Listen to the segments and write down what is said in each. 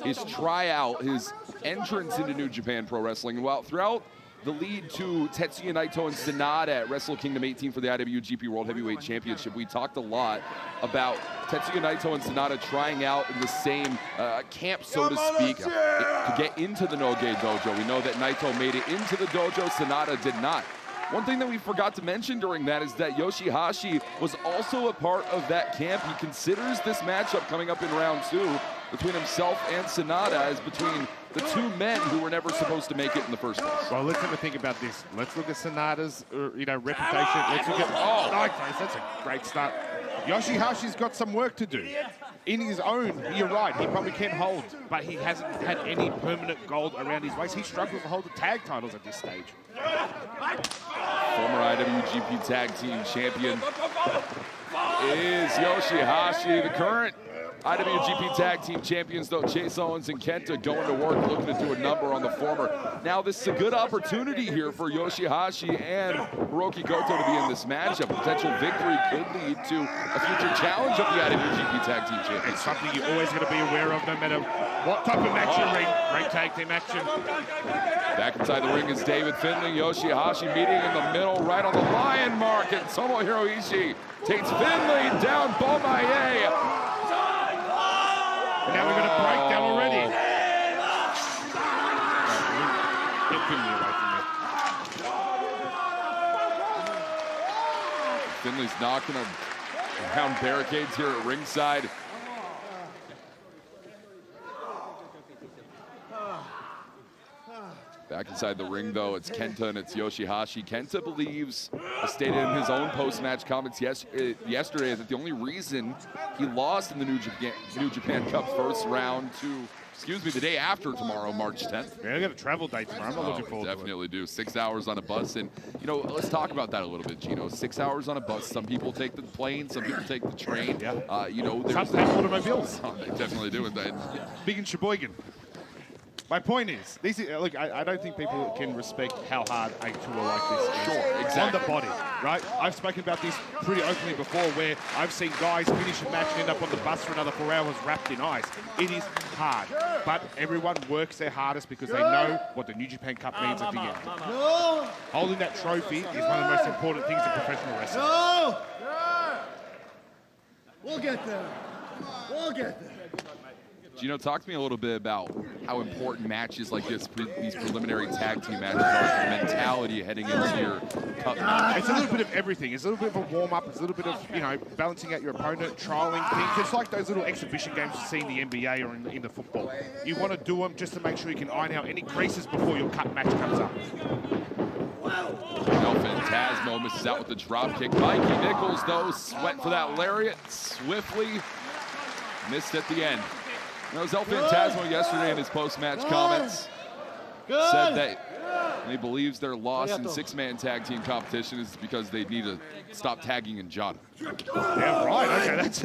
his tryout, his entrance into New Japan Pro Wrestling. While throughout the lead to Tetsuya Naito and SANADA at Wrestle Kingdom 18 for the IWGP World Heavyweight Championship, we talked a lot about Tetsuya Naito and SANADA trying out in the same camp, so to speak, to get into the Noge Dojo. We know that Naito made it into the dojo, SANADA did not. One thing that we forgot to mention during that is that YOSHI-HASHI was also a part of that camp. He considers this matchup coming up in round 2 between himself and SANADA as between the two men who were never supposed to make it in the first place. Well, let's have a think about this. Let's look at SANADA's reputation. Let's look at, nice, that's a great start. YOSHI-HASHI's got some work to do. In his own, you're right, he probably can hold, but he hasn't had any permanent gold around his waist. He struggles to hold the tag titles at this stage. Former IWGP Tag Team Champion is YOSHI-HASHI. The current IWGP Tag Team Champions, though, Chase Owens and KENTA going to work, looking to do a number on the former. Now, this is a good opportunity here for YOSHI-HASHI and Hirooki Goto to be in this matchup. Potential victory could lead to a future challenge of the IWGP Tag Team Champions. It's something you're always going to be aware of, no matter what type of match you're in. Great tag team action. Back inside the ring is David Finlay. YOSHI-HASHI meeting in the middle, right on the lion mark, and Tomohiro Ishii takes Finlay down. Bomaye. And now we're going to break down already. Get Finlay away from me. Finlay's knocking around barricades here at ringside. Back inside the ring, though, it's KENTA and it's YOSHI-HASHI. KENTA believes, stated in his own post-match comments yesterday, that the only reason he lost in the New Japan Cup first round to, the day after tomorrow, March 10th. Yeah, I got a travel date tomorrow. I'm not looking forward to it. Definitely do. 6 hours on a bus. And, let's talk about that a little bit, Gino. 6 hours on a bus. Some people take the plane. Some people take the train. Yeah. There's some automobiles. They definitely do. Big in Sheboygan. My point is, look, I don't think people can respect how hard a tour like this is. Sure, exactly. On the body, right? I've spoken about this pretty openly before, where I've seen guys finish a match and end up on the bus for another 4 hours wrapped in ice. It is hard, but everyone works their hardest because they know what the New Japan Cup means at the end. Holding that trophy is one of the most important things in professional wrestling. We'll get there. We'll get there. Gino, talk to me a little bit about how important matches like this, these preliminary tag team matches are, the mentality heading into your cup match. It's a little bit of everything. It's a little bit of a warm-up. It's a little bit of, balancing out your opponent, trialing things. It's like those little exhibition games you see in the NBA or in the football. You want to do them just to make sure you can iron out any creases before your cup match comes up. Phantasmo misses out with the drop kick. Mikey Nicholls, though, went for that lariat swiftly. Missed at the end. El Phantasmo yesterday in his post-match comments said that he believes their loss in six-man tag team competition is because they need to stop tagging in Jota. Yeah, right. Okay, that's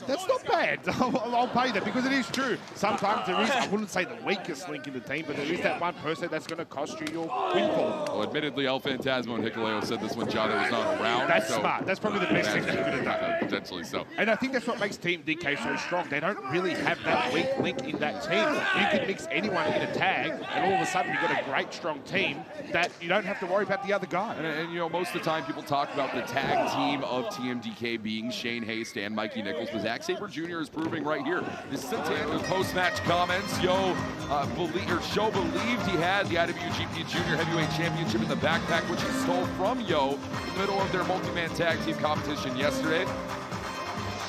that's not bad. I'll pay that because it is true. Sometimes there is, I wouldn't say the weakest link in the team, but there is that one person that's going to cost you your windfall. Well, admittedly, El Phantasmo and Hikuleo said this when Jota was not around. That's smart. That's probably the best thing they could have done. Potentially so. And I think that's what makes Team DK so strong. They don't really have that weak link in that team. You can mix anyone in a tag, and all of a sudden you've got a great, strong team that you don't have to worry about the other guy. And most of the time people talk about the tag team of TMDK being Shane Haste and Mikey Nicholls. But Zack Sabre Jr. is proving right here. This is in post-match comments. Sho believed he had the IWGP Junior Heavyweight Championship in the backpack, which he stole from Yo in the middle of their multi-man tag team competition yesterday.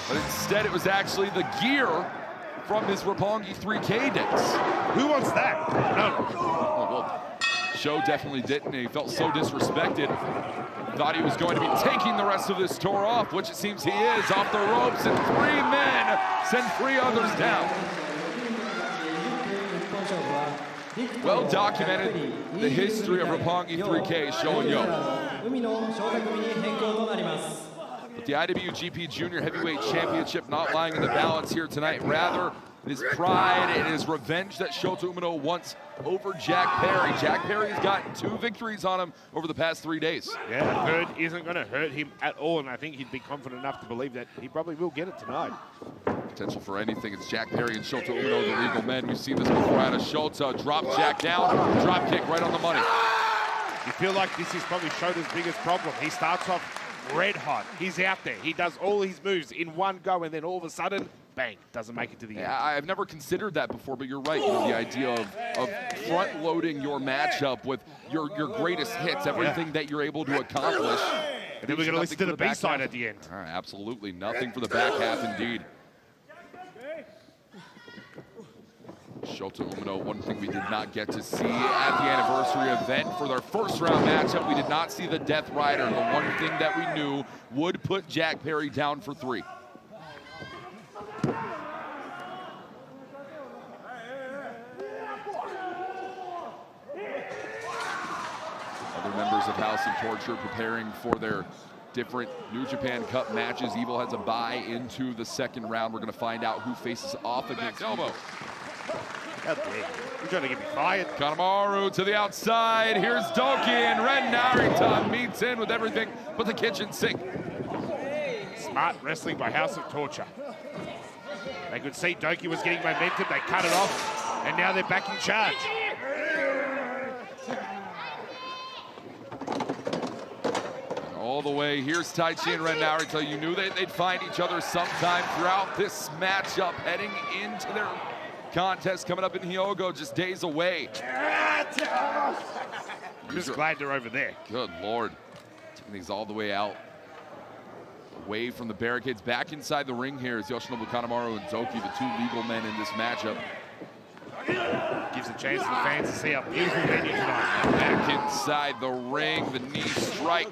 But instead, it was actually the gear from his Roppongi 3K days. Who wants that? No. Well, Sho definitely didn't, and he felt so disrespected. Thought he was going to be taking the rest of this tour off, which it seems he is, off the ropes, and 3 men send 3 others down. Well documented the history of Roppongi 3K, Sho and Yo. But the IWGP Junior Heavyweight Championship not lying in the balance here tonight. Rather, it is pride and his revenge that Shota Umino wants over Jack Perry. Jack Perry's gotten 2 victories on him over the past 3 days. Yeah, hurt isn't going to hurt him at all, and I think he'd be confident enough to believe that he probably will get it tonight. Potential for anything. It's Jack Perry and Shota Umino, the legal men. We've seen this before out of Shota. Drop Jack down, drop kick right on the money. You feel like this is probably Shota's biggest problem. He starts off red hot. He's out there. He does all his moves in one go, and then all of a sudden, bang, doesn't make it to the end. I've never considered that before, but you're right. You know, the idea of front-loading your matchup with your greatest hits, everything that you're able to accomplish. And then we're going to listen to the B-side at the end. All right, absolutely. Nothing for the back half, indeed. Shota Umino, one thing we did not get to see at the anniversary event for their first round matchup, we did not see the Death Rider, the one thing that we knew would put Jack Perry down for 3. Other members of House of Torture preparing for their different New Japan Cup matches. Evil has a bye into the second round. We're going to find out who faces off against Elbow. How dare you? You're trying to get me fired. Kanemaru to the outside. Here's DOUKI, and Ren Narita meets in with everything but the kitchen sink. Smart wrestling by House of Torture. They could see DOUKI was getting momentum. They cut it off, and now they're back in charge. All the way, here's Taichi and Ren Narita. You knew that they'd find each other sometime throughout this matchup, heading into their contest coming up in Hyogo, just days away. I'm just glad they're over there. Good Lord. Taking these all the way out. Away from the barricades. Back inside the ring here is Yoshinobu, Kanemaru, and DOUKI, the 2 legal men in this matchup. Gives a chance to the fans to see how beautiful they do tonight. Back inside the ring, the knee strike.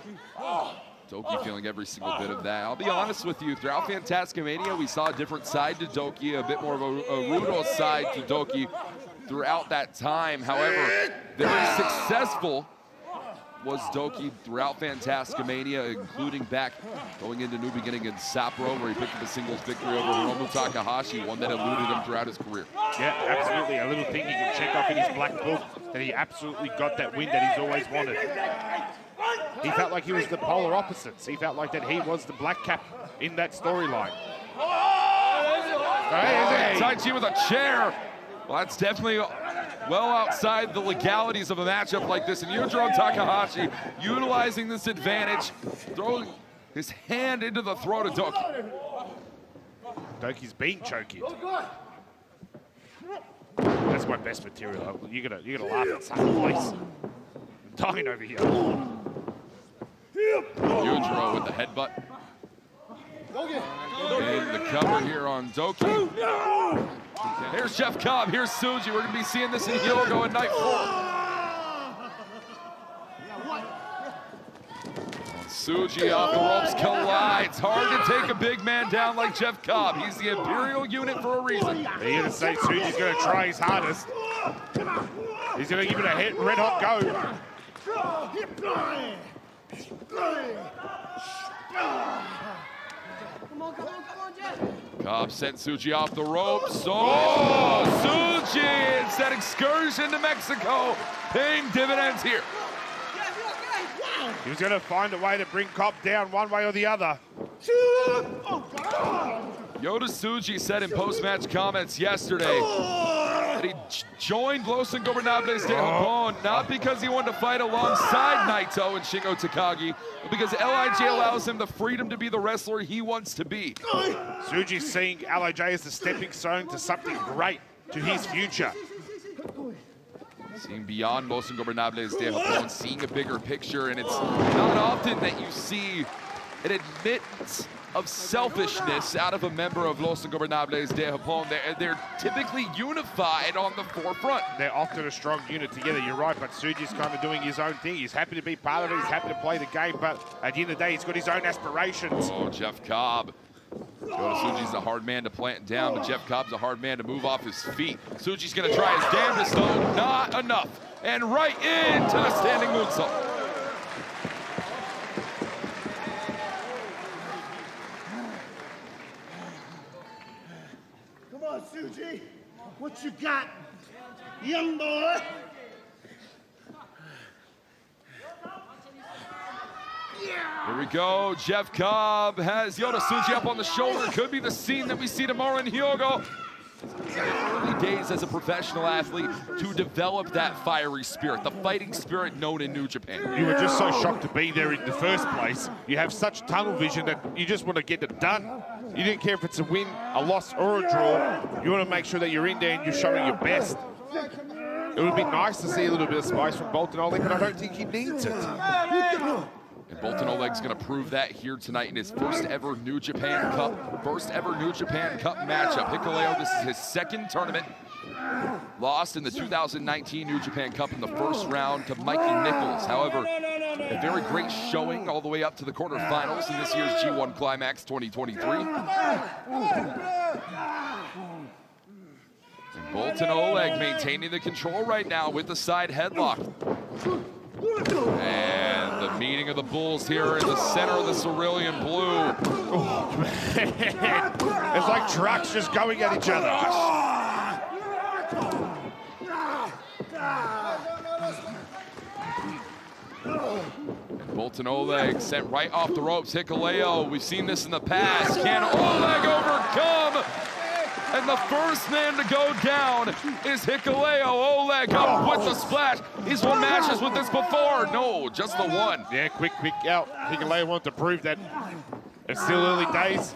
DOUKI feeling every single bit of that. I'll be honest with you, throughout Phantasmania, we saw a different side to DOUKI, a bit more of a Rudo side to DOUKI throughout that time. However, very successful was DOUKI throughout Phantasmania, including back going into New Beginning in Sapporo, where he picked up a singles victory over Hiromu Takahashi, one that eluded him throughout his career. Yeah, absolutely. A little thing he can check off in his black book, that he absolutely got that win that he's always wanted. He felt like he was the polar opposites. He felt like that he was the black cap in that storyline. Hey, Taichi with a chair. Well, that's definitely well outside the legalities of a matchup like this. And Yujiro Takahashi utilizing this advantage, throwing his hand into the throat of DOUKI. DOUKI's being choked. That's my best material. You're gonna laugh at some place. I'm dying over here. Yujiro with the headbutt. And the cover here on DOUKI. Here's Jeff Cobb, here's Tsuji. We're going to be seeing this in Hyogo in night 4. Tsuji off the ropes collides. Hard to take a big man down like Jeff Cobb. He's the Imperial unit for a reason. You're going to say Tsuji's going to try his hardest. He's going to give it a red hot go. Come on, Jeff. Cobb sent Tsuji off the ropes. Oh, Tsuji! It's that excursion to Mexico paying dividends here. He was going to find a way to bring Cobb down one way or the other. Yota Tsuji said in post-match comments yesterday that he joined Los Ingobernables de Japón not because he wanted to fight alongside Naito and Shingo Takagi, but because LIJ allows him the freedom to be the wrestler he wants to be. Tsuji's seeing LIJ as a stepping stone to something great, to his future. Seeing beyond Los Ingobernables de Japón, seeing a bigger picture, and it's not often that you see an admittance of selfishness out of a member of Los Ingobernables de Japón. They're typically unified on the forefront. They're often a strong unit together, you're right, but Tsuji's kind of doing his own thing. He's happy to be part of it, he's happy to play the game, but at the end of the day, he's got his own aspirations. Oh, Jeff Cobb. Yota Tsuji's a hard man to plant down, but Jeff Cobb's a hard man to move off his feet. Tsuji's gonna try his damnedest though, not enough. And right into the standing moonsault. Come on, Tsuji. What you got, young boy? Here we go. Jeff Cobb has Yota Tsuji up on the shoulder. Could be the scene that we see tomorrow in Hyogo. Early days as a professional athlete to develop that fiery spirit, the fighting spirit known in New Japan. You were just so shocked to be there in the first place. You have such tunnel vision that you just want to get it done. You didn't care if it's a win, a loss, or a draw. You want to make sure that you're in there and you're showing your best. It would be nice to see a little bit of spice from Boltin Oleg, but I don't think he needs it. And Boltin Oleg's going to prove that here tonight in his first ever New Japan Cup matchup. Hikuleo, this is his second tournament. Lost in the 2019 New Japan Cup in the first round to Mikey Nicholls. However, a very great showing all the way up to the quarterfinals in this year's G1 Climax 2023. And Boltin Oleg maintaining the control right now with the side headlock. And the meeting of the bulls here in the center of the cerulean blue. Oh, man. It's like trucks just going at each other. And Boltin Oleg sent right off the ropes. Hikuleo, we've seen this in the past. Can Oleg overcome? And the first man to go down is Hikuleo. Oleg up with the splash. He's won matches with this before. No, just the one. Yeah, quick out. Hikuleo wanted to prove that it's still early days.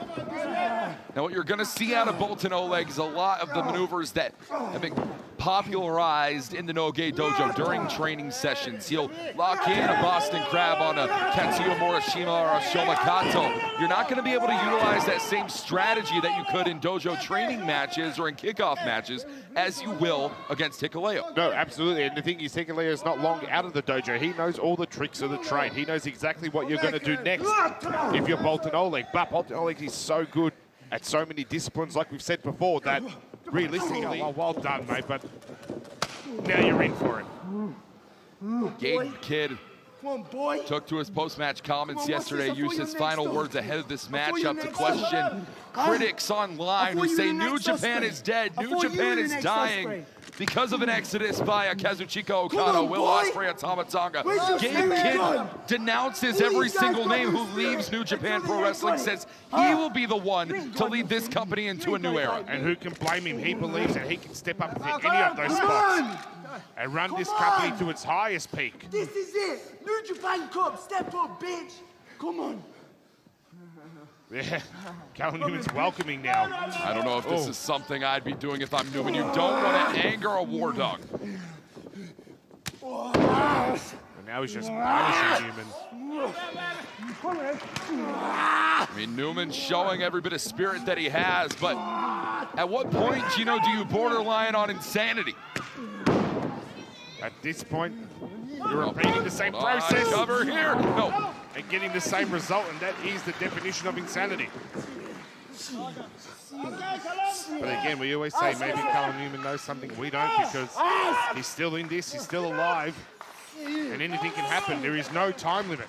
Now what you're gonna see out of Boltin Oleg is a lot of the maneuvers that have been popularized in the Noge Dojo during training sessions. He'll lock in a Boston Crab on a Katsuya Morishima or a Shomakato. You're not gonna be able to utilize that same strategy that you could in dojo training matches or in kickoff matches as you will against Hikuleo. No, absolutely, and the thing is, Hikuleo is not long out of the dojo. He knows all the tricks of the trade. He knows exactly what you're gonna do next if you're Boltin Oleg. But Boltin Oleg is so good at so many disciplines, like we've said before, that realistically, well done, mate, but now you're in for it. Gabe Kidd took to his post-match comments yesterday, used his final words ahead of this matchup to question critics online who say New Japan is dead, New Japan is dying because of an exodus via Kazuchika Okada, Will Ospreay, and Tama Tonga. Gabe Kidd denounces every single name who leaves New Japan Pro Wrestling, says he will be the one to lead this company into a new era. And who can blame him? He believes that he can step up into any of those spots and run this company to its highest peak. This is it. New Japan Cup. Step up, bitch. Come on. Yeah, Callum Newman's welcoming now. I don't know if this is something I'd be doing if I'm Newman. You don't want to anger a war dog. And now he's just punishing Newman. I mean, Newman's showing every bit of spirit that he has, but at what point, do you borderline on insanity? At this point, you're repeating the same process. Cover here. No. And getting the same result, and that is the definition of insanity. But again, we always say maybe Callum Newman knows something we don't, because he's still in this, he's still alive, and anything can happen. There is no time limit.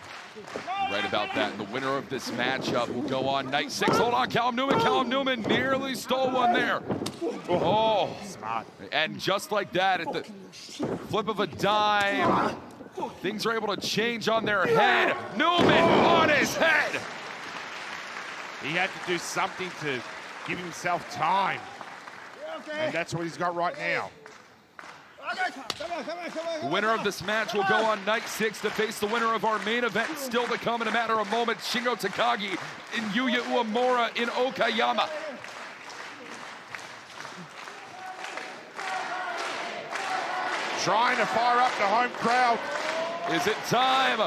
Right about that. The winner of this matchup will go on night 6. Hold on, Callum Newman. Callum Newman nearly stole one there. Oh, smart. And just like that, at the flip of a dime, things are able to change on their head. Newman on his head. He had to do something to give himself time. And that's what he's got right now. The winner of this match will go on night 6 to face the winner of our main event, still to come in a matter of moments, Shingo Takagi and Yuya Uemura in Okayama. Trying to fire up the home crowd. Is it time?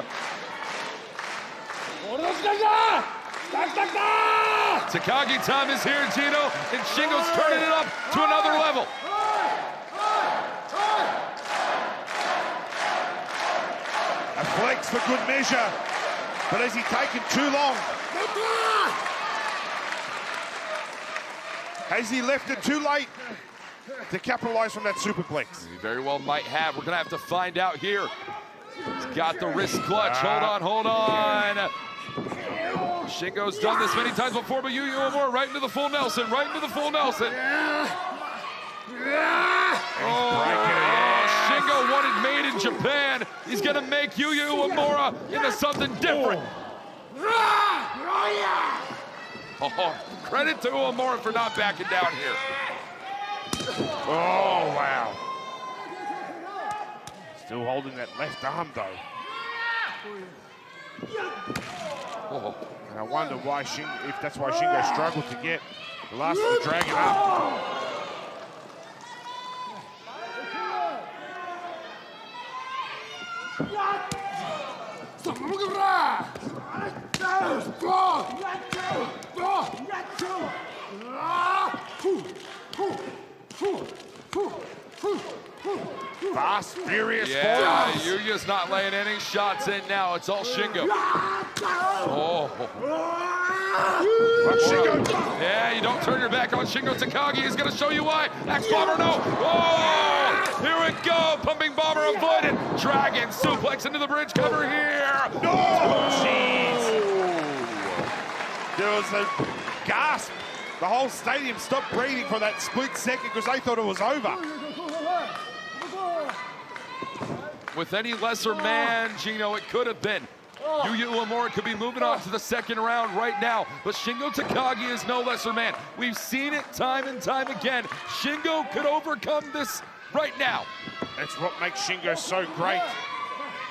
Takagi time is here, Gino, and Shingo's turning it up to another level. A flex for good measure, but has he taken too long? Has he left it too late to capitalize from that superplex? He very well might have. We're gonna have to find out here. He's got the wrist clutch. Hold on. Shingo's done this many times before, but Yuya Uemura right into the full Nelson, Shingo wanted made in Japan. He's gonna make Yuya Uemura into something different. Oh, credit to Uemura for not backing down here. Oh, wow. Still holding that left arm, though. Oh. And I wonder why if that's why Shingo struggled to get the last to drag it up. Fast, furious Yeah, forwards. Yuya's not laying any shots in now. It's all Shingo. Oh. But Shingo. Yeah, you don't turn your back on Shingo Takagi. He's going to show you why. Axe Bomber, no. Oh, here we go. Pumping Bomber avoided. Dragon suplex into the bridge cover here. No! Jeez. There was a gasp. The whole stadium stopped breathing for that split second because they thought it was over. With any lesser man, Gino, it could have been. Yuya Uemura could be moving on to the second round right now, but Shingo Takagi is no lesser man. We've seen it time and time again. Shingo could overcome this right now. That's what makes Shingo so great.